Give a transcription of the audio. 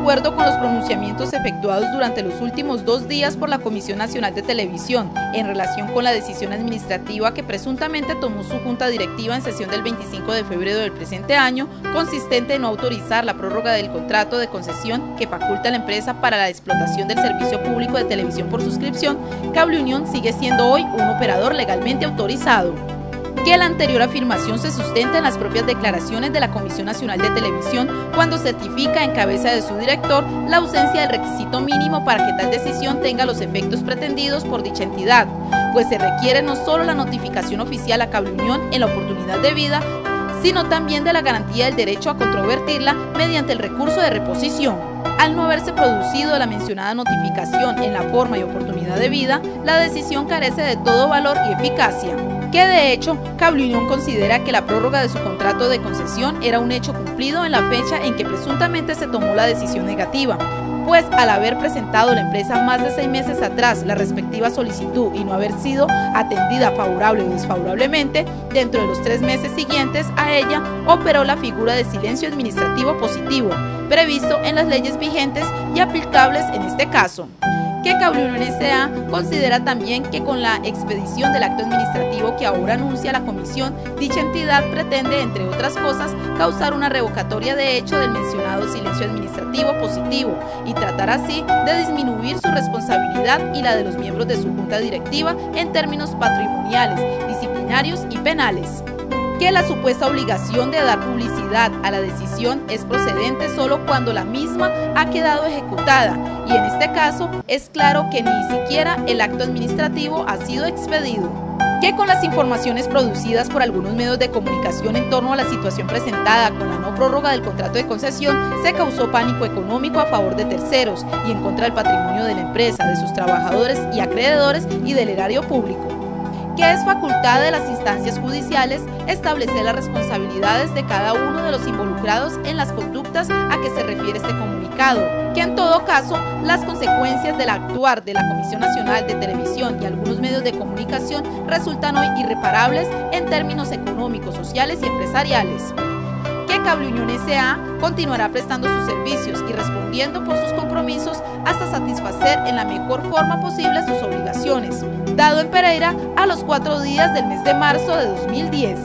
acuerdo con los pronunciamientos efectuados durante los últimos 2 días por la Comisión Nacional de Televisión en relación con la decisión administrativa que presuntamente tomó su junta directiva en sesión del 25 de febrero del presente año, consistente en no autorizar la prórroga del contrato de concesión que faculta a la empresa para la explotación del servicio público de televisión por suscripción, Cable Unión sigue siendo hoy un operador legalmente autorizado. Que la anterior afirmación se sustenta en las propias declaraciones de la Comisión Nacional de Televisión cuando certifica en cabeza de su director la ausencia del requisito mínimo para que tal decisión tenga los efectos pretendidos por dicha entidad, pues se requiere no solo la notificación oficial a Cable Unión en la oportunidad debida, sino también de la garantía del derecho a controvertirla mediante el recurso de reposición. Al no haberse producido la mencionada notificación en la forma y oportunidad debida, la decisión carece de todo valor y eficacia. Que de hecho, Cable Unión considera que la prórroga de su contrato de concesión era un hecho cumplido en la fecha en que presuntamente se tomó la decisión negativa, pues al haber presentado la empresa más de 6 meses atrás la respectiva solicitud y no haber sido atendida favorable o desfavorablemente, dentro de los 3 meses siguientes a ella operó la figura de silencio administrativo positivo, previsto en las leyes vigentes y aplicables en este caso. Que Cable Unión S.A. considera también que con la expedición del acto administrativo que ahora anuncia la comisión, dicha entidad pretende, entre otras cosas, causar una revocatoria de hecho del mencionado silencio administrativo positivo y tratar así de disminuir su responsabilidad y la de los miembros de su junta directiva en términos patrimoniales, disciplinarios y penales. Que la supuesta obligación de dar publicidad a la decisión es procedente solo cuando la misma ha quedado ejecutada y en este caso es claro que ni siquiera el acto administrativo ha sido expedido. Que con las informaciones producidas por algunos medios de comunicación en torno a la situación presentada con la no prórroga del contrato de concesión se causó pánico económico a favor de terceros y en contra del patrimonio de la empresa, de sus trabajadores y acreedores y del erario público. Que es facultad de las instancias judiciales establecer las responsabilidades de cada uno de los involucrados en las conductas a que se refiere este comunicado, que en todo caso las consecuencias del actuar de la Comisión Nacional de Televisión y algunos medios de comunicación resultan hoy irreparables en términos económicos, sociales y empresariales. Que Cable Unión S.A. continuará prestando sus servicios y respondiendo por sus compromisos hasta satisfacer en la mejor forma posible sus obligaciones, dado en Pereira a los 4 días del mes de marzo de 2010.